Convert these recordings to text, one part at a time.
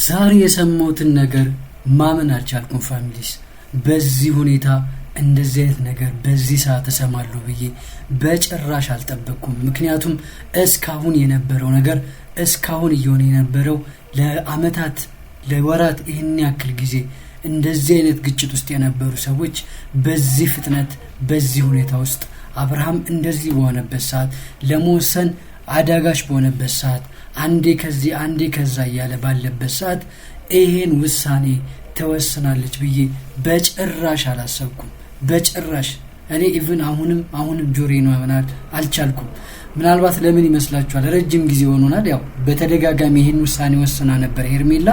ዛሬ የሰማሁትን ነገር ማመን አልቻልኩም ፋሚሊስ። በዚህ ሁኔታ እንደዚህ አይነት ነገር በዚህ ሰዓት እሰማለሁ ብዬ በጭራሽ አልጠበቅኩም። ምክንያቱም እስካሁን የነበረው ነገር እስካሁን እየሆነ የነበረው ለአመታት ለወራት ይህን ያክል ጊዜ እንደዚህ አይነት ግጭት ውስጥ የነበሩ ሰዎች በዚህ ፍጥነት በዚህ ሁኔታ ውስጥ አብርሃም እንደዚህ በሆነበት ሰዓት ለመወሰን አዳጋች በሆነበት ሰዓት አንዴ ከዚህ አንዴ ከዛ እያለ ባለበት ሰዓት ይሄን ውሳኔ ተወስናለች ብዬ በጭራሽ አላሰብኩም። በጭራሽ እኔ ኢቭን አሁንም ጆሬ ነው ማመን አልቻልኩም። ምናልባት ለምን ይመስላችኋል? ረጅም ጊዜ ሆኖናል ያው በተደጋጋሚ ይሄን ውሳኔ ወስና ነበር ሄርሜላ።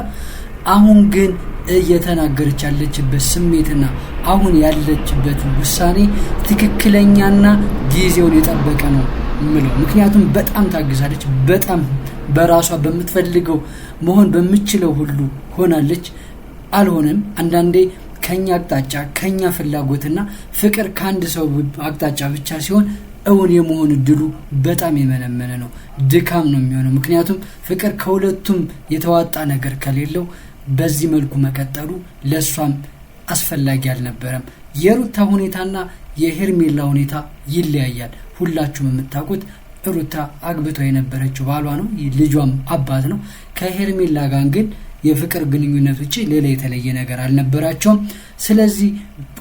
አሁን ግን እየተናገረች ያለችበት ስሜትና አሁን ያለችበት ውሳኔ ትክክለኛና ጊዜውን የጠበቀ ነው ምለው። ምክንያቱም በጣም ታግዛለች። በጣም በራሷ በምትፈልገው መሆን በሚችለው ሁሉ ሆናለች። አልሆነም አንዳንዴ ከኛ አቅጣጫ ከኛ ፍላጎትና ፍቅር ከአንድ ሰው አቅጣጫ ብቻ ሲሆን እውን የመሆን እድሉ በጣም የመነመነ ነው፣ ድካም ነው የሚሆነው። ምክንያቱም ፍቅር ከሁለቱም የተዋጣ ነገር ከሌለው በዚህ መልኩ መቀጠሉ ለሷም አስፈላጊ አልነበረም። የሩታ ሁኔታና የሄርሜላ ሁኔታ ይለያያል። ሁላችሁም የምታውቁት ሩታ አግብቷ የነበረችው ባሏ ነው፣ ልጇም አባት ነው። ከሄርሜላ ጋር ግን የፍቅር ግንኙነት ውጪ ሌላ የተለየ ነገር አልነበራቸውም። ስለዚህ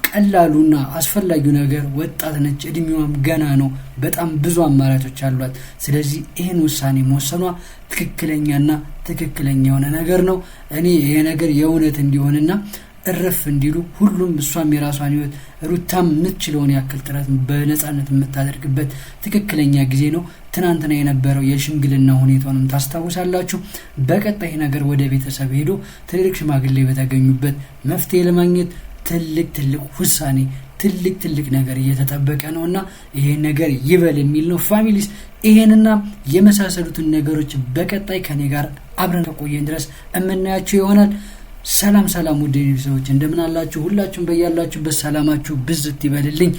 ቀላሉና አስፈላጊው ነገር ወጣት ነች፣ እድሜዋም ገና ነው፣ በጣም ብዙ አማራጮች አሏት። ስለዚህ ይሄን ውሳኔ መወሰኗ ትክክለኛና ትክክለኛ የሆነ ነገር ነው። እኔ ይሄ ነገር የእውነት እንዲሆንና እረፍ እንዲሉ ሁሉም እሷም የራሷን ህይወት ሩታም የምትችለውን ያክል ጥረት በነፃነት የምታደርግበት ትክክለኛ ጊዜ ነው። ትናንትና የነበረው የሽምግልና ሁኔታውንም ታስታውሳላችሁ። በቀጣይ ነገር ወደ ቤተሰብ ሄዶ ትልቅ ሽማግሌ በተገኙበት መፍትሄ ለማግኘት ትልቅ ውሳኔ ትልቅ ነገር እየተጠበቀ ነውና ይሄ ነገር ይበል የሚል ነው። ፋሚሊስ ይሄንና የመሳሰሉትን ነገሮች በቀጣይ ከኔ ጋር አብረን ከቆየን ድረስ እምናያችሁ ይሆናል። ሰላም ውድ ሰዎች እንደምን አላችሁ? ሁላችሁም በያላችሁበት ሰላማችሁ ብዝት ይበልልኝ።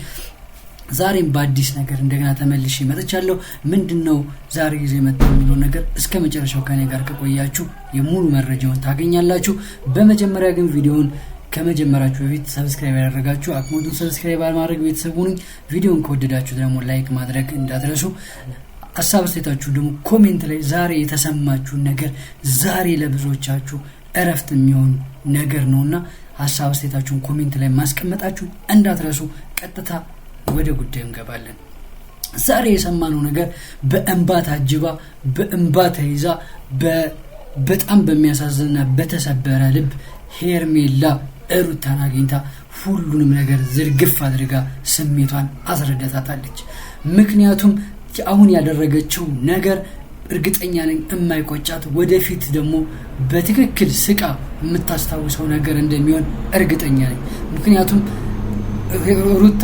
ዛሬም በአዲስ ነገር እንደገና ተመልሼ መጥቻለሁ። ምንድነው ዛሬ ጊዜ መጣው የሚለው ነገር እስከ መጨረሻው ከኔ ጋር ከቆያችሁ የሙሉ መረጃውን ታገኛላችሁ። በመጀመሪያ ግን ቪዲዮውን ከመጀመራችሁ በፊት ሰብስክራይብ ያደረጋችሁ አክሞዱን ሰብስክራይብ ማድረግ ቤተሰብ ሁኑ። ቪዲዮውን ከወደዳችሁ ደግሞ ላይክ ማድረግ እንዳትረሱ። ሐሳብ አስተያየታችሁ ደግሞ ኮሜንት ላይ ዛሬ የተሰማችሁን ነገር ዛሬ ለብዙዎቻችሁ እረፍት የሚሆን ነገር ነውና ሐሳብ አስተያየታችሁን ኮሜንት ላይ ማስቀመጣችሁ እንዳትረሱ። ቀጥታ ወደ ጉዳዩ እንገባለን። ዛሬ የሰማነው ነገር በእንባ ታጅባ በእንባ ተይዛ በጣም በሚያሳዝንና በተሰበረ ልብ ሄርሜላ ሩታን አግኝታ ሁሉንም ነገር ዝርግፍ አድርጋ ስሜቷን አስረዳታለች። ምክንያቱም አሁን ያደረገችው ነገር እርግጠኛ ነኝ የማይቆጫት ወደፊት ደግሞ በትክክል ስቃ የምታስታውሰው ነገር እንደሚሆን እርግጠኛ ነኝ። ምክንያቱም ሩታ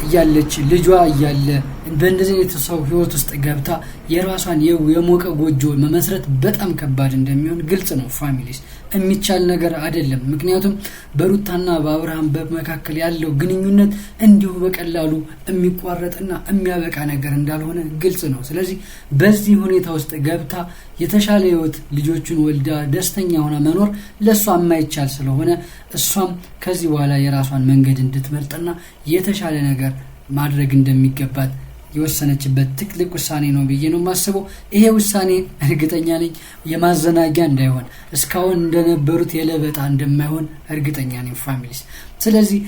እያለች ልጇ እያለ በእንደዚህ አይነት ሰው ህይወት ውስጥ ገብታ የራሷን የሞቀ ጎጆ መመስረት በጣም ከባድ እንደሚሆን ግልጽ ነው። ፋሚሊስ የሚቻል ነገር አይደለም። ምክንያቱም በሩታና በአብርሃም በመካከል ያለው ግንኙነት እንዲሁ በቀላሉ የሚቋረጥና የሚያበቃ ነገር እንዳልሆነ ግልጽ ነው። ስለዚህ በዚህ ሁኔታ ውስጥ ገብታ የተሻለ ህይወት ልጆቹን ወልዳ ደስተኛ ሆና መኖር ለሷ የማይቻል ስለሆነ እሷም ከዚህ በኋላ የራሷን መንገድ እንድትመርጥና የተሻለ ነገር ማድረግ እንደሚገባት የወሰነችበት ትልቅ ውሳኔ ነው ብዬ ነው የማስበው። ይሄ ውሳኔ እርግጠኛ ነኝ የማዘናጊያ እንዳይሆን እስካሁን እንደነበሩት የለበጣ እንደማይሆን እርግጠኛ ነኝ ፋሚሊስ። ስለዚህ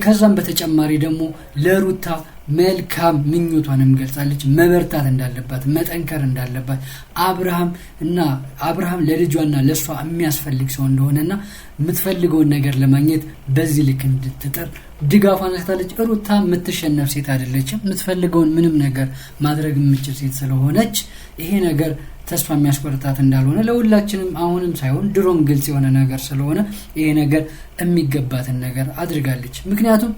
ከዛም በተጨማሪ ደግሞ ለሩታ መልካም ምኞቷንም ገልጻለች። መበርታት እንዳለባት መጠንከር እንዳለባት አብርሃም ለልጇና ለሷ የሚያስፈልግ ሰው እንደሆነና የምትፈልገውን ነገር ለማግኘት በዚህ ልክ እንድትጥር ድጋፏን ሰጥታለች። ሩታ የምትሸነፍ ሴት አይደለችም። የምትፈልገውን ምንም ነገር ማድረግ የምትችል ሴት ስለሆነች ይሄ ነገር ተስፋ የሚያስቆርጣት እንዳልሆነ ለሁላችንም አሁንም ሳይሆን ድሮም ግልጽ የሆነ ነገር ስለሆነ ይሄ ነገር የሚገባትን ነገር አድርጋለች። ምክንያቱም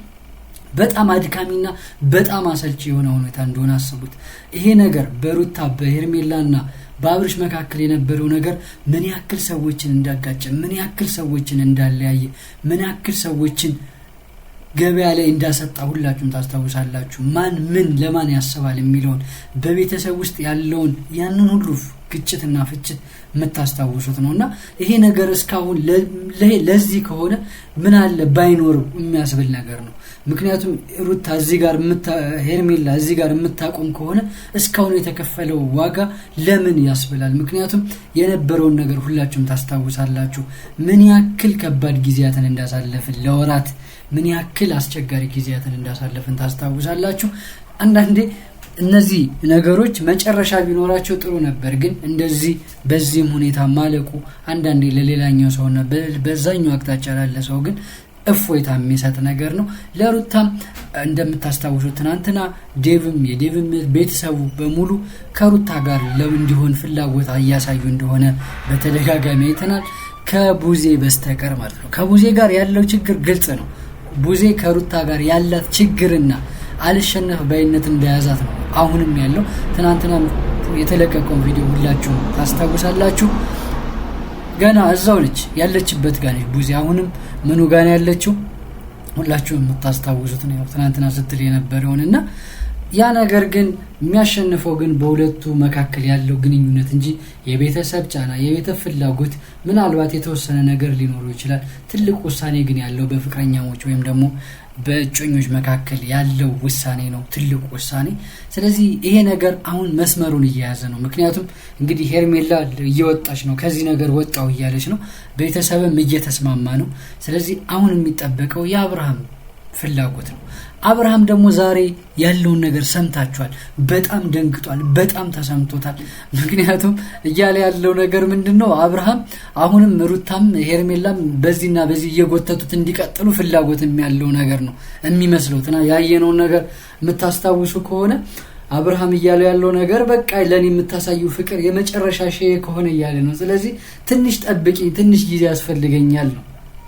በጣም አድካሚና በጣም አሰልቺ የሆነ ሁኔታ እንደሆነ አስቡት። ይሄ ነገር በሩታ በሄርሜላና በአብርሽ መካከል የነበረው ነገር ምን ያክል ሰዎችን እንዳጋጨ፣ ምን ያክል ሰዎችን እንዳለያየ፣ ምን ያክል ሰዎችን ገበያ ላይ እንዳሰጣ ሁላችሁም ታስታውሳላችሁ። ማን ምን ለማን ያስባል የሚለውን በቤተሰብ ውስጥ ያለውን ያንን ሁሉ ግጭትና ፍጭት የምታስታውሱት ነውና ይሄ ነገር እስካሁን ለዚህ ከሆነ ምን አለ ባይኖር የሚያስብል ነገር ነው። ምክንያቱም ሩታ እዚህ ጋር ሄርሜላ እዚህ ጋር የምታቆም ከሆነ እስካሁን የተከፈለው ዋጋ ለምን ያስብላል። ምክንያቱም የነበረውን ነገር ሁላችሁም ታስታውሳላችሁ። ምን ያክል ከባድ ጊዜያትን እንዳሳለፍን ለወራት ምን ያክል አስቸጋሪ ጊዜያትን እንዳሳለፍን ታስታውሳላችሁ። አንዳንዴ እነዚህ ነገሮች መጨረሻ ቢኖራቸው ጥሩ ነበር፣ ግን እንደዚህ በዚህም ሁኔታ ማለቁ አንዳንዴ ለሌላኛው ሰውና በዛኛው አቅጣጫ ላለ ሰው ግን እፎይታ የሚሰጥ ነገር ነው። ለሩታም እንደምታስታውሱት ትናንትና የዴቭም ቤተሰቡ በሙሉ ከሩታ ጋር እንዲሆን ፍላጎት እያሳዩ እንደሆነ በተደጋጋሚ አይተናል። ከቡዜ በስተቀር ማለት ነው። ከቡዜ ጋር ያለው ችግር ግልጽ ነው። ቡዜ ከሩታ ጋር ያላት ችግርና አልሸነፍ ባይነት እንደያዛት ነው አሁንም ያለው። ትናንትና የተለቀቀው ቪዲዮ ሁላችሁም ታስታውሳላችሁ። ገና እዛው ልጅ ያለችበት ጋር ነች ቡዜ። አሁንም ምኑ ጋር ያለችው ሁላችሁም የምታስታውሱት ነው ትናንትና ስትል የነበረውና ያ ነገር ግን የሚያሸንፈው ግን በሁለቱ መካከል ያለው ግንኙነት እንጂ የቤተሰብ ጫና የቤተሰብ ፍላጎት ምናልባት የተወሰነ ነገር ሊኖሩ ይችላል። ትልቅ ውሳኔ ግን ያለው በፍቅረኛሞች ወይም ደግሞ በእጮኞች መካከል ያለው ውሳኔ ነው ትልቁ ውሳኔ። ስለዚህ ይሄ ነገር አሁን መስመሩን እየያዘ ነው። ምክንያቱም እንግዲህ ሄርሜላ እየወጣች ነው፣ ከዚህ ነገር ወጣው እያለች ነው፣ ቤተሰብም እየተስማማ ነው። ስለዚህ አሁን የሚጠበቀው የአብርሃም ፍላጎት ነው። አብርሃም ደግሞ ዛሬ ያለውን ነገር ሰምታችኋል። በጣም ደንግጧል፣ በጣም ተሰምቶታል። ምክንያቱም እያለ ያለው ነገር ምንድነው? አብርሃም አሁንም ሩታም ሄርሜላም በዚህና በዚህ እየጎተቱት እንዲቀጥሉ ፍላጎትም ያለው ነገር ነው የሚመስለው። ያየነውን ነገር የምታስታውሱ ከሆነ አብርሃም እያለ ያለው ነገር በቃ ለኔ የምታሳዩ ፍቅር የመጨረሻ ሸይ ከሆነ እያለ ነው። ስለዚህ ትንሽ ጠብቂኝ፣ ትንሽ ጊዜ ያስፈልገኛል ነው።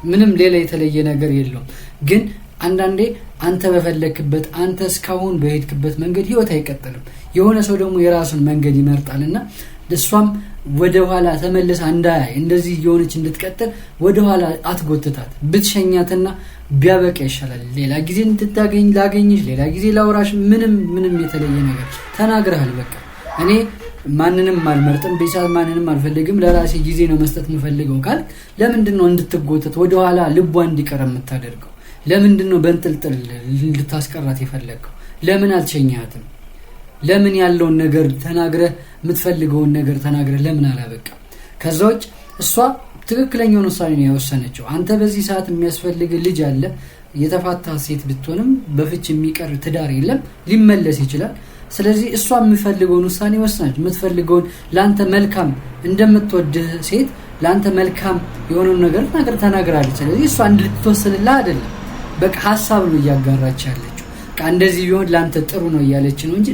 ምንም ሌላ የተለየ ነገር የለውም። ግን አንዳንዴ አንተ በፈለክበት አንተ እስካሁን በሄድክበት መንገድ ህይወት አይቀጥልም። የሆነ ሰው ደግሞ የራሱን መንገድ ይመርጣልና እሷም ወደ ኋላ ተመልሳ እንዳያይ እንደዚህ የሆነች እንድትቀጥል ወደ ኋላ አትጎትታት። ብትሸኛትና ቢያበቃ ይሻላል። ሌላ ጊዜ ላገኝሽ፣ ሌላ ጊዜ ላውራሽ፣ ምንም የተለየ ነገር ተናግረሃል። በቃ እኔ ማንንም አልመርጥም፣ ቤተሰብ ማንንም አልፈልግም፣ ለራሴ ጊዜ ነው መስጠት የምፈልገው ካል ለምንድነው እንድትጎተት ወደ ኋላ ልቧ እንዲቀር የምታደርገው? ለምንድነው በእንጥልጥል ልታስቀራት የፈለገው? ለምን አልቸኛትም? ለምን ያለውን ነገር ተናግረህ የምትፈልገውን ነገር ተናግረህ ለምን አላበቃም? ከዛውጭ እሷ ትክክለኛውን ውሳኔ ነው የወሰነችው። አንተ በዚህ ሰዓት የሚያስፈልግ ልጅ አለ። የተፋታ ሴት ብትሆንም በፍች የሚቀር ትዳር የለም፣ ሊመለስ ይችላል። ስለዚህ እሷ የምትፈልገውን ውሳኔ ወስናች። የምትፈልገውን ላንተ መልካም እንደምትወድህ ሴት ላንተ መልካም የሆነውን ነገር ተናግራለች። ስለዚህ እሷ እንድትወስንልህ አይደለም፣ በቃ ሐሳብ ነው እያጋራች ያለችው። እንደዚህ ቢሆን ላንተ ጥሩ ነው እያለች ነው እንጂ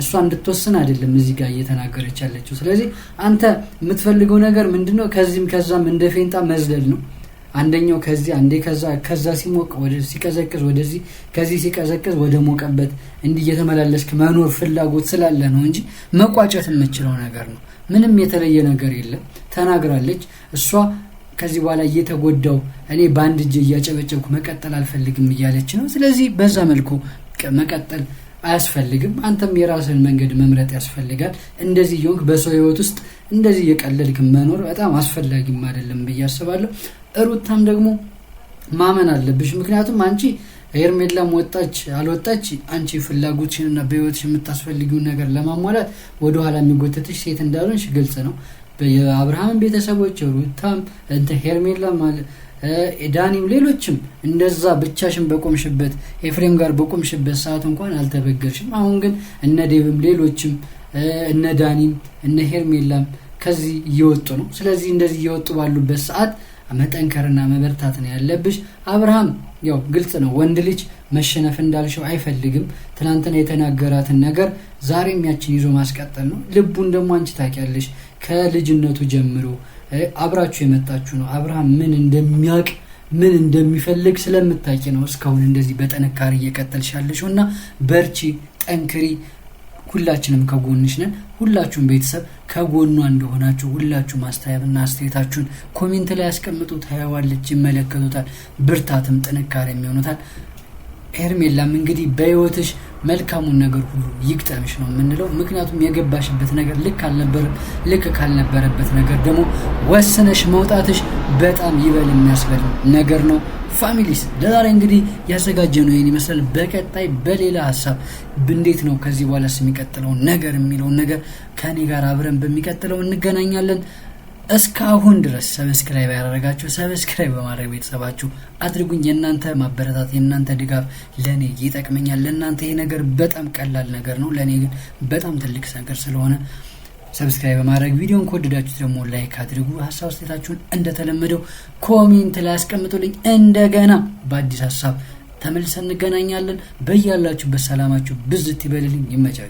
እሷ እንድትወስን አይደለም እዚህ ጋር እየተናገረች ያለችው። ስለዚህ አንተ የምትፈልገው ነገር ምንድነው? ከዚህም ከዛም እንደ ፌንጣ መዝለል ነው። አንደኛው ከዚህ አንዴ ከዛ ሲሞቅ ወደ ሲቀዘቅዝ ወደዚህ፣ ከዚህ ሲቀዘቅዝ ወደ ሞቀበት እንዲህ እየተመላለስክ መኖር ፍላጎት ስላለ ነው እንጂ መቋጨት የምትችለው ነገር ነው። ምንም የተለየ ነገር የለም። ተናግራለች እሷ። ከዚህ በኋላ እየተጎዳው እኔ ባንድ እጅ እያጨበጨብኩ መቀጠል አልፈልግም እያለች ነው። ስለዚህ በዛ መልኩ መቀጠል አያስፈልግም። አንተም የራስህን መንገድ መምረጥ ያስፈልጋል። እንደዚህ ይሁን በሰው ህይወት ውስጥ እንደዚህ እየቀለልክ መኖር በጣም አስፈላጊም አይደለም ብዬ አስባለሁ። ሩታም ደግሞ ማመን አለብሽ። ምክንያቱም አንቺ ሄርሜላም ወጣች አልወጣች አንቺ ፍላጎትሽንና በህይወትሽ የምታስፈልጊውን ነገር ለማሟላት ወደ ኋላ የሚጎተትሽ ሴት እንዳልሆንሽ ግልጽ ነው። የአብርሃም ቤተሰቦች ሩታም ሄርሜላም ዳኒም ሌሎችም እንደዛ ብቻሽን በቆምሽበት ኤፍሬም ጋር በቆምሽበት ሰዓት እንኳን አልተበገርሽም። አሁን ግን እነ ዴቭም ሌሎችም እነ ዳኒም እነ ሄርሜላም ከዚህ እየወጡ ነው። ስለዚህ እንደዚህ እየወጡ ባሉበት ሰዓት መጠንከርና መበርታት ነው ያለብሽ። አብርሃም ያው ግልጽ ነው፣ ወንድ ልጅ መሸነፍ እንዳልሽው አይፈልግም። ትናንትና የተናገራትን ነገር ዛሬም ያችን ይዞ ማስቀጠል ነው። ልቡን ደግሞ አንቺ ታውቂያለሽ። ከልጅነቱ ጀምሮ አብራችሁ የመጣችሁ ነው። አብርሃም ምን እንደሚያውቅ ምን እንደሚፈልግ ስለምታውቂ ነው እስካሁን እንደዚህ በጥንካሬ እየቀጠልሽ ያለሽውና በርቺ፣ ጠንክሪ። ሁላችንም ከጎንሽ ነን። ሁላችሁም ቤተሰብ ከጎኗ እንደሆናችሁ ሁላችሁም አስተያየትና አስተያየታችሁን ኮሜንት ላይ ያስቀምጡ። ታያዋለች፣ ይመለከቱታል። ብርታትም ጥንካሬም ይሆኑታል። ሄርሜላም እንግዲህ በህይወትሽ መልካሙን ነገር ሁሉ ይግጠምሽ ነው የምንለው። ምክንያቱም የገባሽበት ነገር ልክ ካልነበረበት ነገር ደግሞ ወስነሽ መውጣትሽ በጣም ይበል የሚያስበል ነገር ነው። ፋሚሊስ ለዛሬ እንግዲህ ያዘጋጀነው ይሄን ይመስላል። በቀጣይ በሌላ ሀሳብ እንዴት ነው ከዚህ በኋላስ የሚቀጥለው ነገር የሚለው ነገር ከኔ ጋር አብረን በሚቀጥለው እንገናኛለን። እስካሁን ድረስ ሰብስክራይብ ያደረጋችሁ ሰብስክራይብ በማድረግ ቤተሰባችሁ አድርጉኝ። የእናንተ ማበረታት የእናንተ ድጋፍ ለኔ ይጠቅመኛል። ለእናንተ ይሄ ነገር በጣም ቀላል ነገር ነው፣ ለኔ ግን በጣም ትልቅ ነገር ስለሆነ ሰብስክራይብ በማድረግ ቪዲዮን ከወደዳችሁት ደግሞ ላይክ አድርጉ። ሐሳብ አስተያየታችሁን እንደተለመደው ኮሜንት ላይ አስቀምጡልኝ። እንደገና በአዲስ ሐሳብ ተመልሰን እንገናኛለን። በያላችሁበት ሰላማችሁ ብዝት ይበልልኝ። ይመቻችሁ።